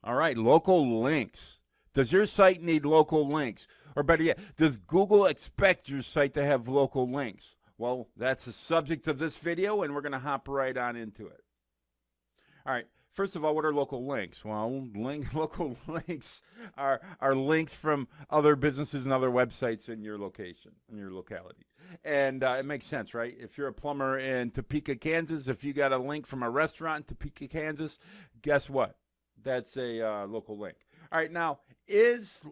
All right, local links. Does your site need local links? Or better yet, does Google expect your site to have local links? Well, that's the subject of this video, and we're going to hop right on into it. All right. First of all, what are local links? Well, local links are links from other businesses and other websites in your location, in your locality. And it makes sense, right? If you're a plumber in Topeka, Kansas, if you got a link from a restaurant in Topeka, Kansas, guess what? That's a local link. All right, now is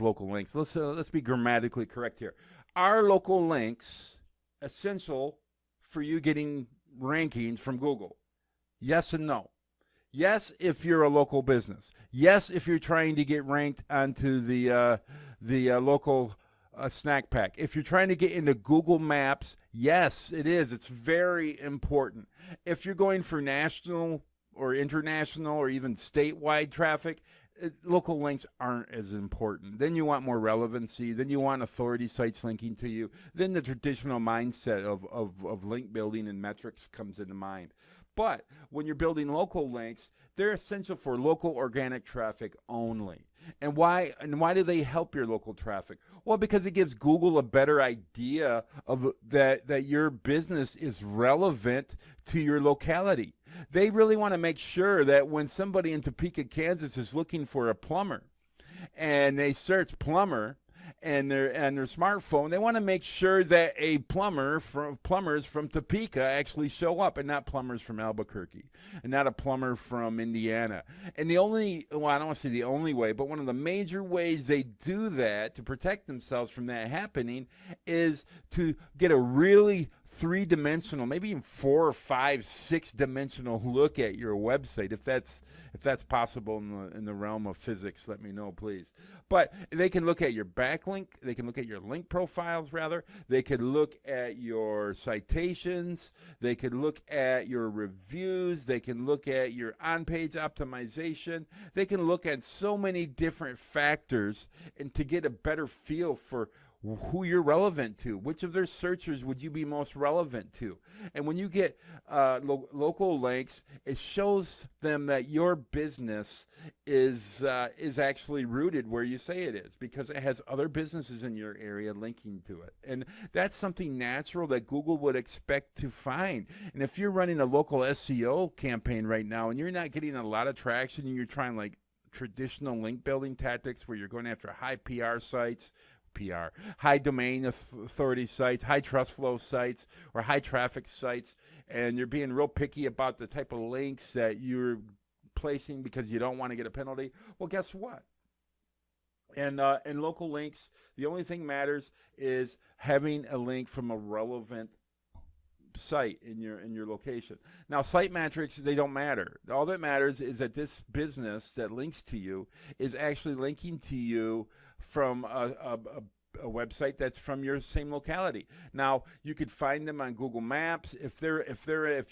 local links? Let's be grammatically correct here. Are local links essential for you getting rankings from Google? Yes and no. Yes, if you're a local business. Yes, if you're trying to get ranked onto the local snack pack. If you're trying to get into Google Maps, yes, it is. It's very important. If you're going for national or international or even statewide traffic, local links aren't as important. Then you want more relevancy. Then you want authority sites linking to you. Then the traditional mindset of link building and metrics comes into mind. But when you're building local links, they're essential for local organic traffic only. And why do they help your local traffic? Well, because it gives Google a better idea of that your business is relevant to your locality. They really want to make sure that when somebody in Topeka, Kansas is looking for a plumber and they search plumber and their smartphone, they want to make sure that plumbers from Topeka actually show up, and not plumbers from Albuquerque, and not a plumber from Indiana. And I don't want to say the only way, but one of the major ways they do that to protect themselves from that happening is to get a really three-dimensional, maybe even 4 or 5, 6-dimensional look at your website. If that's possible in the realm of physics, let me know, please. But they can look at your backlink. They can look at your link profiles, rather. They can look at your citations. They can look at your reviews. They can look at your on-page optimization. They can look at so many different factors and to get a better feel for who you're relevant to. Which of their searchers would you be most relevant to? And when you get local links, it shows them that your business is actually rooted where you say it is, because it has other businesses in your area linking to it. And that's something natural that Google would expect to find. And if you're running a local SEO campaign right now and you're not getting a lot of traction and you're trying like traditional link building tactics where you're going after high PR sites, high domain authority sites, high trust flow sites, or high traffic sites, and you're being real picky about the type of links that you're placing because you don't want to get a penalty, well, guess what? And local links, the only thing matters is having a link from a relevant site in your location. Now, site metrics, they don't matter. All that matters is that this business that links to you is actually linking to you from a website that's from your same locality. Now, you could find them on Google Maps. If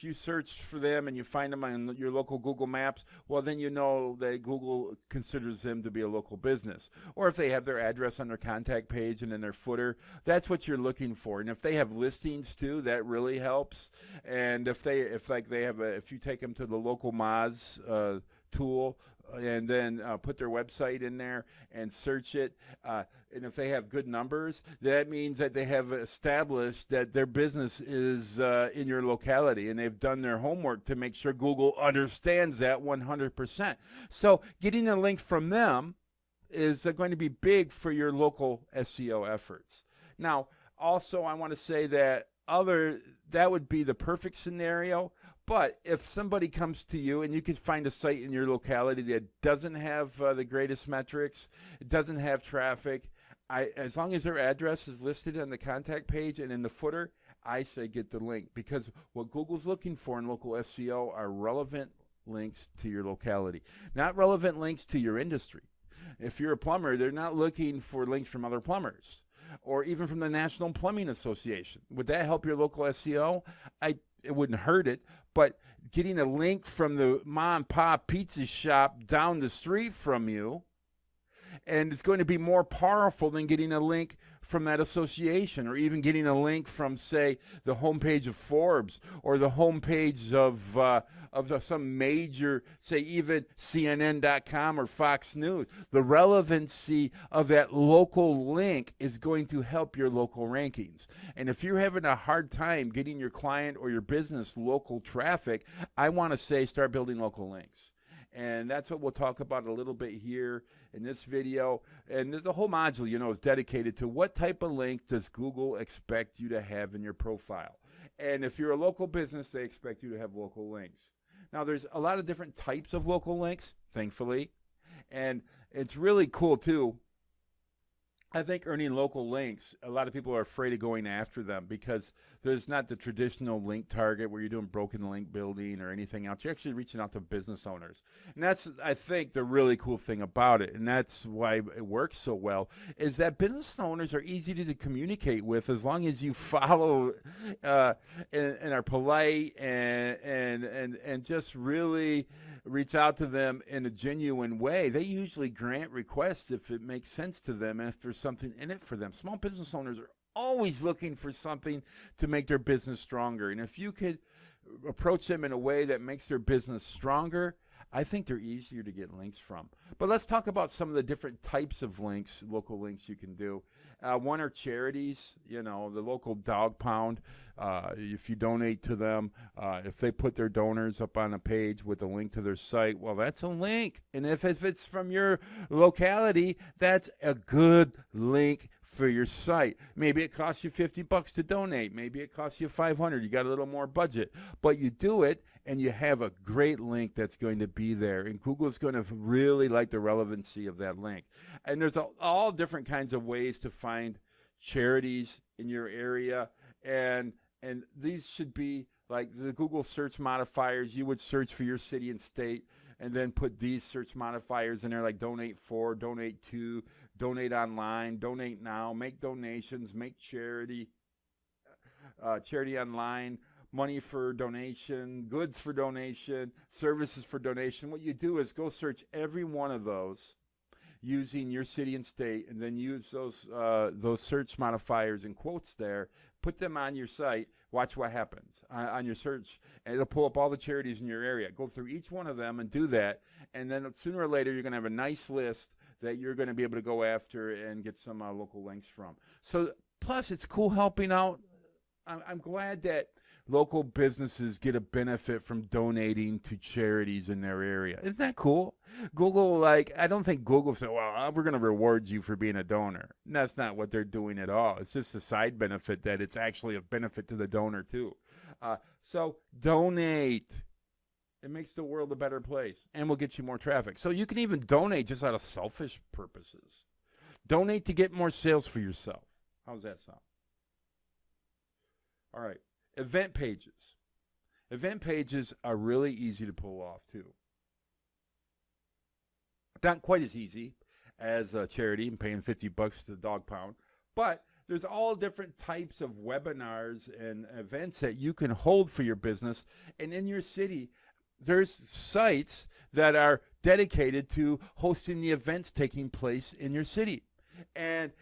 you search for them and you find them on your local Google Maps, well, then you know that Google considers them to be a local business. Or if they have their address on their contact page and in their footer, that's what you're looking for. And if they have listings too, that really helps. And if you take them to the local Moz tool, and then put their website in there and search it. And if they have good numbers, that means that they have established that their business is in your locality, and they've done their homework to make sure Google understands that 100%. So getting a link from them is going to be big for your local SEO efforts. Now, also, I want to say that would be the perfect scenario. But if somebody comes to you and you can find a site in your locality that doesn't have the greatest metrics, it doesn't have traffic, as long as their address is listed on the contact page and in the footer, I say get the link, because what Google's looking for in local SEO are relevant links to your locality, not relevant links to your industry. If you're a plumber, they're not looking for links from other plumbers or even from the National Plumbing Association. Would that help your local SEO? It wouldn't hurt it, but getting a link from the mom and pop pizza shop down the street from you and it's going to be more powerful than getting a link from that association, or even getting a link from, say, the homepage of Forbes, or the homepage of some major, say, even CNN.com or Fox News. The relevancy of that local link is going to help your local rankings. And if you're having a hard time getting your client or your business local traffic, I want to say start building local links. And that's what we'll talk about a little bit here in this video. And the whole module, is dedicated to what type of link does Google expect you to have in your profile. And if you're a local business, they expect you to have local links. Now, there's a lot of different types of local links, thankfully. And it's really cool, too. I think earning local links, a lot of people are afraid of going after them because there's not the traditional link target where you're doing broken link building or anything else. You're actually reaching out to business owners. And that's, I think, the really cool thing about it, and that's why it works so well, is that business owners are easy to communicate with as long as you follow and are polite and just really reach out to them in a genuine way. They usually grant requests if it makes sense to them and if there's something in it for them. Small business owners are always looking for something to make their business stronger. And if you could approach them in a way that makes their business stronger, I think they're easier to get links from. But let's talk about some of the different types of links, local links you can do. One are charities, the local dog pound. If you donate to them, if they put their donors up on a page with a link to their site, well, that's a link. And if it's from your locality, that's a good link for your site. Maybe it costs you $50 to donate. Maybe it costs you $500. You got a little more budget, but you do it and you have a great link that's going to be there. And Google's going to really like the relevancy of that link. And there's all different kinds of ways to find charities in your area. And these should be like the Google search modifiers. You would search for your city and state and then put these search modifiers in there, like donate for, donate to, donate online, donate now, make donations, make charity, charity online, money for donation, goods for donation, services for donation. What you do is go search every one of those using your city and state, and then use those search modifiers and quotes there, put them on your site, watch what happens on your search, and it'll pull up all the charities in your area. Go through each one of them and do that, and then sooner or later you're going to have a nice list that you're going to be able to go after and get some local links from. So plus it's cool helping out. I'm glad that local businesses get a benefit from donating to charities in their area. Isn't that cool? Google, I don't think Google said, well, we're going to reward you for being a donor. And that's not what they're doing at all. It's just a side benefit that it's actually a benefit to the donor too. So donate. It makes the world a better place and will get you more traffic. So you can even donate just out of selfish purposes. Donate to get more sales for yourself. How's that sound? All right. Event pages. Event pages are really easy to pull off too. Not quite as easy as a charity and paying $50 to the dog pound, but there's all different types of webinars and events that you can hold for your business. And in your city, there's sites that are dedicated to hosting the events taking place in your city. And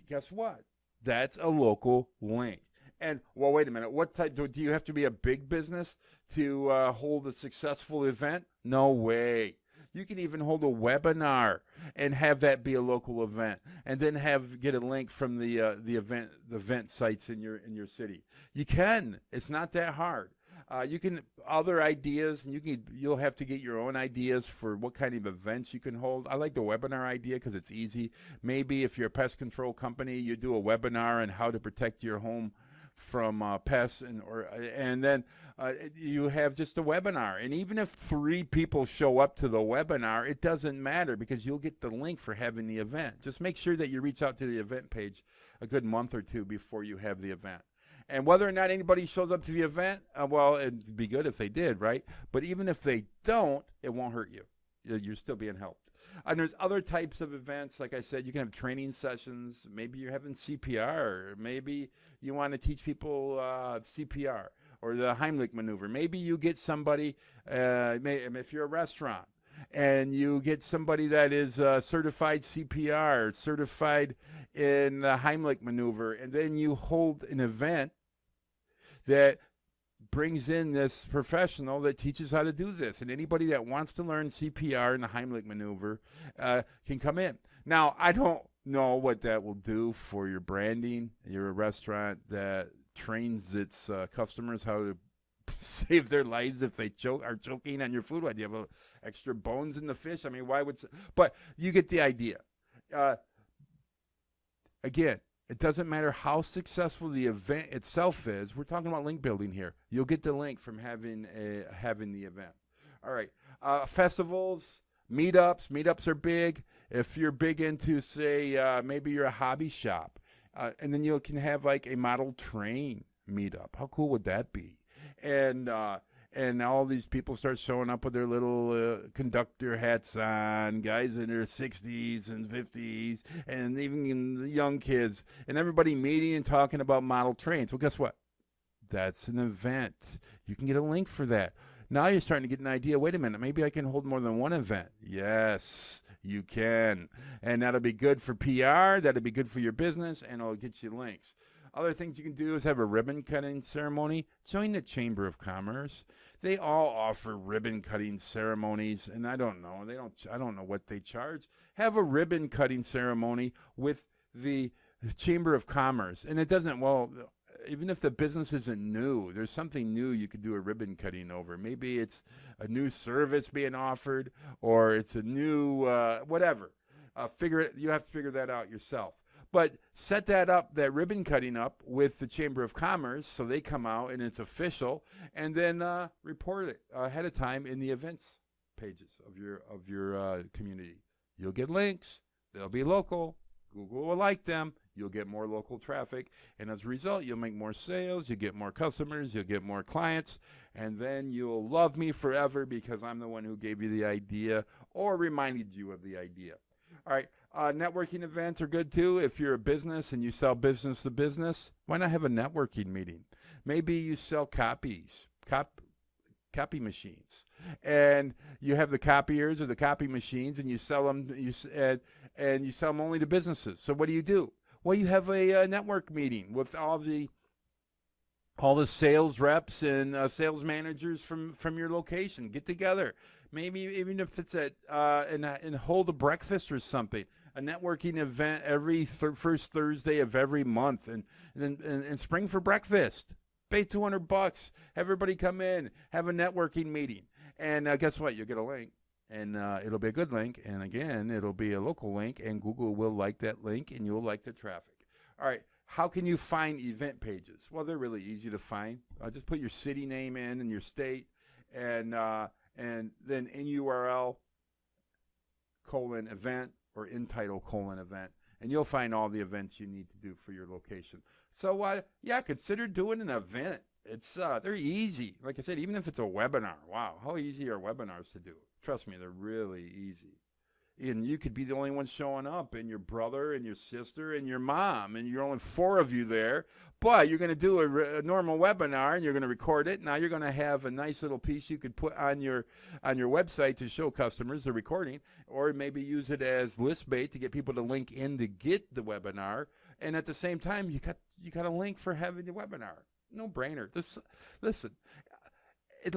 guess what? That's a local link. And, well, wait a minute. What type? Do you have to be a big business to hold a successful event? No way. You can even hold a webinar and have that be a local event, and then get a link from the event sites in your city. You can. It's not that hard. You can other ideas, and you'll have to get your own ideas for what kind of events you can hold. I like the webinar idea because it's easy. Maybe if you're a pest control company, you do a webinar on how to protect your home from pests, and then you have just a webinar. And even if 3 people show up to the webinar, it doesn't matter because you'll get the link for having the event. Just make sure that you reach out to the event page a good month or 2 before you have the event. And whether or not anybody shows up to the event, well, it'd be good if they did, right? But even if they don't, it won't hurt you. You're still being helped. And there's other types of events. Like I said, you can have training sessions. Maybe you're having CPR. Maybe you want to teach people CPR or the Heimlich maneuver. Maybe you get somebody, if you're a restaurant, and you get somebody that is certified CPR, certified in the Heimlich maneuver, and then you hold an event that brings in this professional that teaches how to do this. And anybody that wants to learn CPR and the Heimlich maneuver can come in. Now, I don't know what that will do for your branding. You're a restaurant that trains its customers how to save their lives if they are choking on your food. Why do you have extra bones in the fish? I mean, why would? But you get the idea. Again, it doesn't matter how successful the event itself is. We're talking about link building here. You'll get the link from having the event. All right, festivals, meetups. Meetups are big. If you're big into, say, maybe you're a hobby shop, and then you can have like a model train meetup. How cool would that be? And all these people start showing up with their little conductor hats on, guys in their 60s and 50s, and even the young kids, and everybody meeting and talking about model trains. Well, guess what? That's an event. You can get a link for that. Now you're starting to get an idea. Wait a minute, maybe I can hold more than one event. Yes, you can. And that'll be good for PR, that'll be good for your business, and it'll get you links. Other things you can do is have a ribbon cutting ceremony. Join the Chamber of Commerce. They all offer ribbon cutting ceremonies, and I don't know. I don't know what they charge. Have a ribbon cutting ceremony with the Chamber of Commerce, and it doesn't. Well, even if the business isn't new, there's something new you could do a ribbon cutting over. Maybe it's a new service being offered, or it's a new whatever. You have to figure that out yourself. But set that ribbon cutting up with the Chamber of Commerce so they come out and it's official, and then report it ahead of time in the events pages of your community. You'll get links. They'll be local. Google will like them. You'll get more local traffic, and as a result, you'll make more sales. You'll get more customers. You'll get more clients, and then you'll love me forever because I'm the one who gave you the idea or reminded you of the idea. All right. Networking events are good too. If you're a business and you sell business to business, why not have a networking meeting? Maybe you sell copy machines, and you have the copiers or the copy machines, and you sell them. And you sell them only to businesses. So what do? Well, you have a network meeting with all the sales reps and sales managers from your location. Get together. Maybe even if it's and hold a breakfast or something. A networking event every first Thursday of every month, and spring for breakfast. Pay $200. Everybody come in, have a networking meeting, and guess what? You'll get a link, and it'll be a good link, and again, it'll be a local link, and Google will like that link, and you'll like the traffic. All right. How can you find event pages? Well, they're really easy to find. Just put your city name in and your state, and then in URL :event. Or in title :event, and you'll find all the events you need to do for your location. So, consider doing an event. It's they're easy. Like I said, even if it's a webinar, wow, how easy are webinars to do? Trust me, they're really easy. And you could be the only one showing up, and your brother and your sister and your mom, and you're only 4 of you there. But you're going to do a normal webinar, and you're going to record it. Now you're going to have a nice little piece you could put on your website to show customers the recording, or maybe use it as list bait to get people to link in to get the webinar. And at the same time, you got a link for having the webinar. No brainer. Listen, in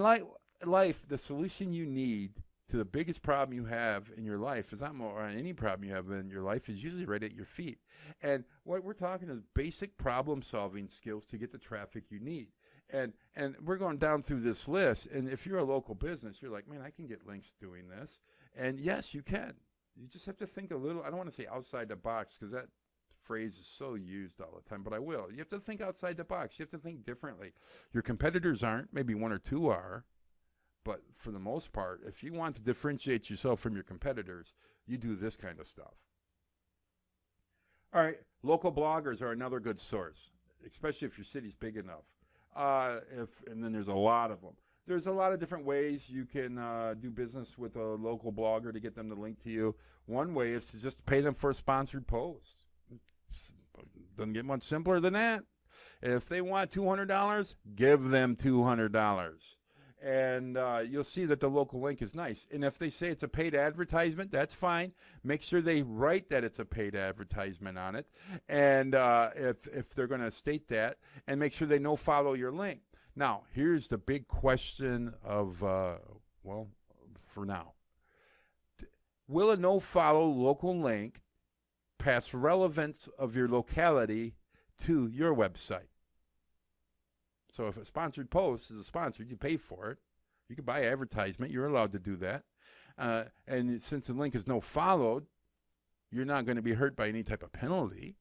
life, the solution you need to the biggest problem you have in your life is not more on any problem you have in your life is usually right at your feet. And what we're talking is basic problem solving skills to get the traffic you need. And we're going down through this list. And if you're a local business, you're like, man, I can get links doing this. And yes, you can. You just have to think a little, I don't want to say outside the box because that phrase is so used all the time, but I will. You have to think outside the box. You have to think differently. Your competitors aren't, maybe 1 or 2 are. But for the most part, if you want to differentiate yourself from your competitors, you do this kind of stuff. All right, local bloggers are another good source, especially if your city's big enough. And then there's a lot of them. There's a lot of different ways you can do business with a local blogger to get them to link to you. One way is to just pay them for a sponsored post. Doesn't get much simpler than that. If they want $200, give them $200. and you'll see that the local link is nice. And if they say it's a paid advertisement, that's fine. Make sure they write that it's a paid advertisement on it, and if they're going to state that, and make sure they no follow your link. Now, here's the big question of for now. Will a no follow local link pass relevance of your locality to your website? So if a sponsored post is a sponsored, you pay for it. You can buy advertisement. You're allowed to do that. And since the link is no followed, you're not going to be hurt by any type of penalty.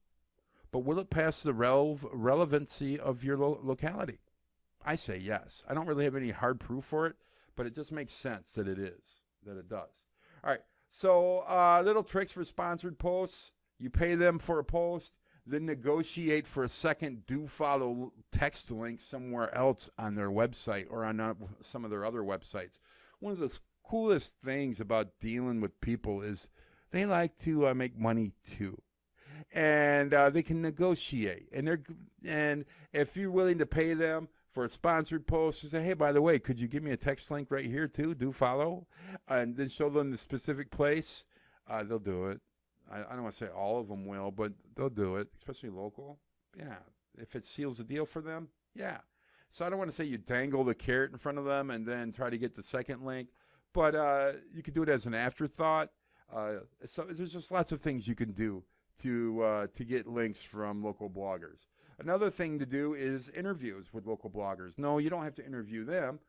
But will it pass the relevancy of your locality? I say yes. I don't really have any hard proof for it, but it just makes sense that it does. All right. So little tricks for sponsored posts. You pay them for a post, then negotiate for a second do follow text link somewhere else on their website or on some of their other websites. One of the coolest things about dealing with people is they like to make money too. And they can negotiate. And if you're willing to pay them for a sponsored post, you say, hey, by the way, could you give me a text link right here too? Do follow. And then show them the specific place. They'll do it. I don't want to say all of them will, but they'll do it, especially local. Yeah. If it seals the deal for them, yeah. So I don't want to say you dangle the carrot in front of them and then try to get the second link, but you can do it as an afterthought. So there's just lots of things you can do to get links from local bloggers. Another thing to do is interviews with local bloggers. No, you don't have to interview them.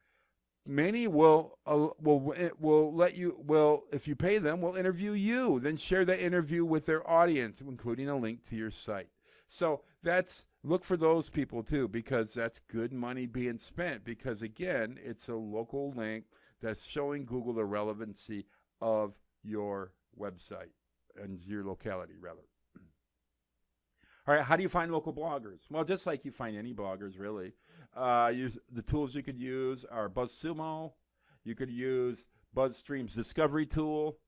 Many will let you, if you pay them, will interview you, then share that interview with their audience, including a link to your site. So look for those people too, because that's good money being spent, because again, it's a local link that's showing Google the relevancy of your website and your locality rather. All right, how do you find local bloggers? Well, just like you find any bloggers, really. The tools you could use are BuzzSumo. You could use BuzzStream's discovery tool.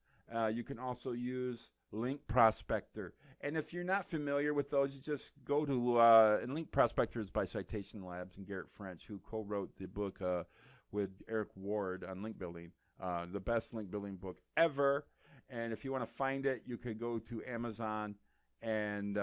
You can also use Link Prospector. And if you're not familiar with those, you just go to, and Link Prospector is by Citation Labs and Garrett French, who co-wrote the book with Eric Ward on link building, the best link building book ever. And if you want to find it, you could go to Amazon and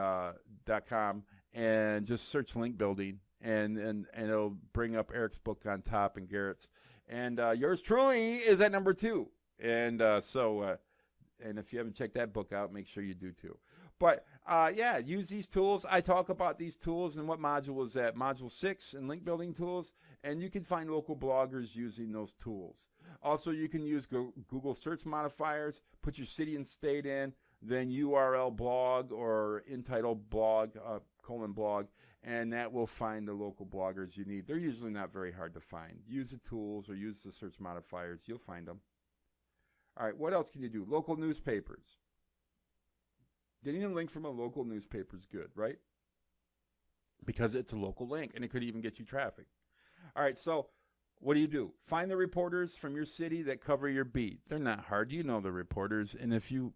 .com and just search link building, and it'll bring up Eric's book on top and Garrett's, and yours truly is at number 2. And and if you haven't checked that book out, make sure you do too. But yeah, use these tools. I talk about these tools and what module is that, module 6 in link building tools, and you can find local bloggers using those tools. Also, you can use Google search modifiers, put your city and state in, then URL blog or entitle blog, :blog, and that will find the local bloggers you need. They're usually not very hard to find. Use the tools or use the search modifiers. You'll find them. All right, what else can you do? Local newspapers. Getting a link from a local newspaper is good, right? Because it's a local link, and it could even get you traffic. All right, so what do? Find the reporters from your city that cover your beat. They're not hard. You know the reporters, and if you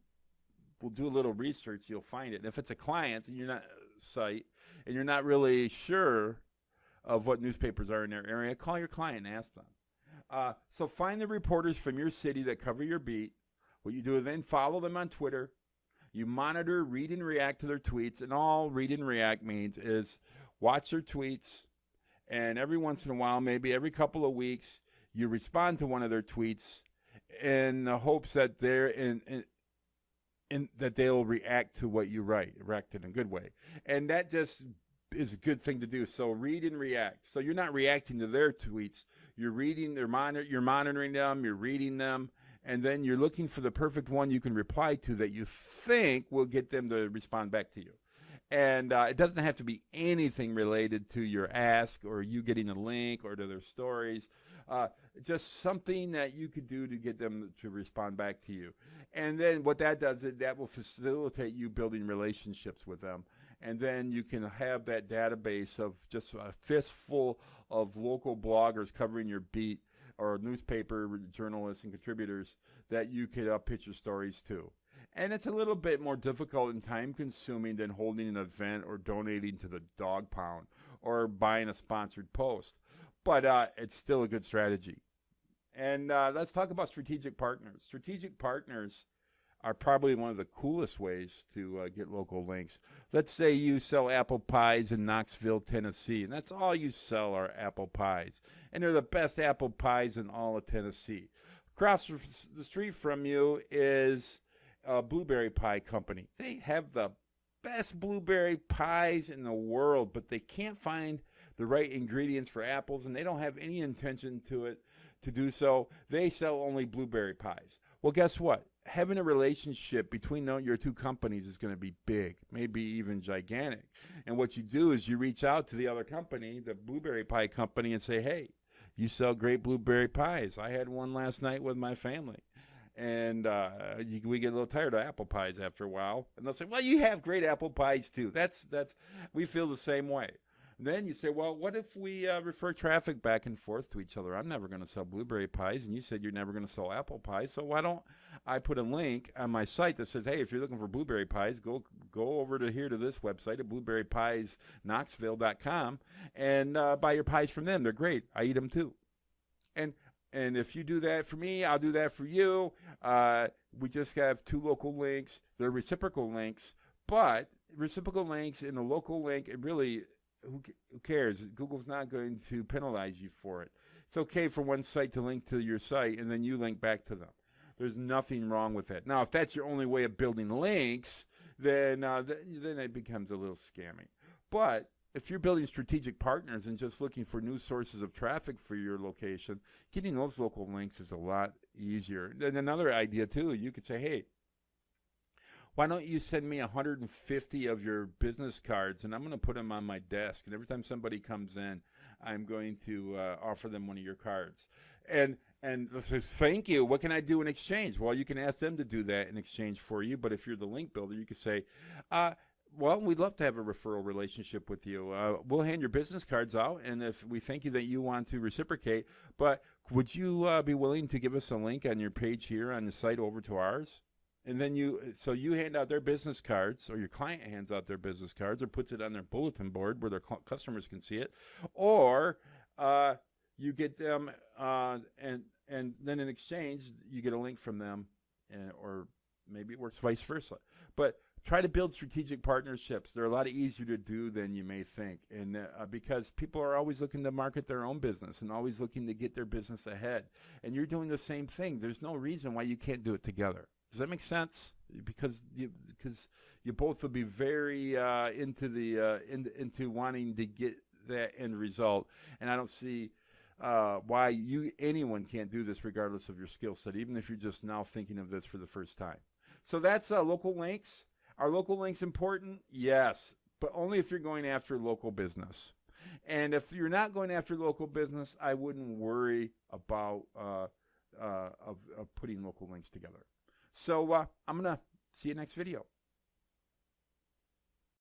will do a little research, you'll find it. And if it's a client and you're not site and you're not really sure of what newspapers are in their area, call your client and ask them. So find the reporters from your city that cover your beat. What you do is then follow them on Twitter. You monitor, read, and react to their tweets. And all read and react means is watch their tweets, and every once in a while, maybe every couple of weeks, you respond to one of their tweets in the hopes that they're that they'll react to what you write, react in a good way. And that just is a good thing to do. So read and react. So you're not reacting to their tweets. You're reading, you're monitoring them, you're reading them, and then you're looking for the perfect one you can reply to that you think will get them to respond back to you. And it doesn't have to be anything related to your ask or you getting a link or to their stories. Just something that you could do to get them to respond back to you. And then what that does is that will facilitate you building relationships with them. And then you can have that database of just a fistful of local bloggers covering your beat or newspaper journalists and contributors that you could pitch your stories to. And it's a little bit more difficult and time-consuming than holding an event or donating to the dog pound or buying a sponsored post. But it's still a good strategy. And let's talk about strategic partners. Strategic partners are probably one of the coolest ways to get local links. Let's say you sell apple pies in Knoxville, Tennessee, and that's all you sell are apple pies. And they're the best apple pies in all of Tennessee. Across the street from you is a blueberry pie company. They have the best blueberry pies in the world, but they can't find the right ingredients for apples, and they don't have any intention to do so. They sell only blueberry pies. Well, guess what? Having a relationship between your two companies is going to be big, maybe even gigantic. And what you do is you reach out to the other company, the blueberry pie company, and say, hey, you sell great blueberry pies. I had one last night with my family. And we get a little tired of apple pies after a while. And they'll say, well, you have great apple pies too. We feel the same way. Then you say, well, what if we refer traffic back and forth to each other? I'm never going to sell blueberry pies, and you said you're never going to sell apple pies. So why don't I put a link on my site that says, hey, if you're looking for blueberry pies, go over to this website at blueberrypiesknoxville.com and buy your pies from them. They're great. I eat them too. And if you do that for me, I'll do that for you. We just have two local links. They're reciprocal links, but reciprocal links and a local link, it really, who cares? Google's not going to penalize you for it. It's okay for one site to link to your site and then you link back to them. There's nothing wrong with that. Now, if that's your only way of building links, then it becomes a little scammy. But if you're building strategic partners and just looking for new sources of traffic for your location, getting those local links is a lot easier. Then another idea, too, you could say, hey, why don't you send me 150 of your business cards, and I'm going to put them on my desk. And every time somebody comes in, I'm going to offer them one of your cards. And says, thank you. What can I do in exchange? Well, you can ask them to do that in exchange for you. But if you're the link builder, you could say, well, we'd love to have a referral relationship with you. We'll hand your business cards out, and if we thank you that you want to reciprocate, but would you be willing to give us a link on your page here on the site over to ours? And then you hand out their business cards, or your client hands out their business cards, or puts it on their bulletin board where their customers can see it, or you get them, and then in exchange you get a link from them, or maybe it works vice versa. But try to build strategic partnerships. They're a lot easier to do than you may think, and because people are always looking to market their own business and always looking to get their business ahead, and you're doing the same thing. There's no reason why you can't do it together. Does that make sense? Because you both will be very into wanting to get that end result, and I don't see why anyone can't do this regardless of your skill set, even if you're just now thinking of this for the first time. So that's local links. Are local links important? Yes, but only if you're going after local business. And if you're not going after local business, I wouldn't worry about of putting local links together. So I'm going to see you next video.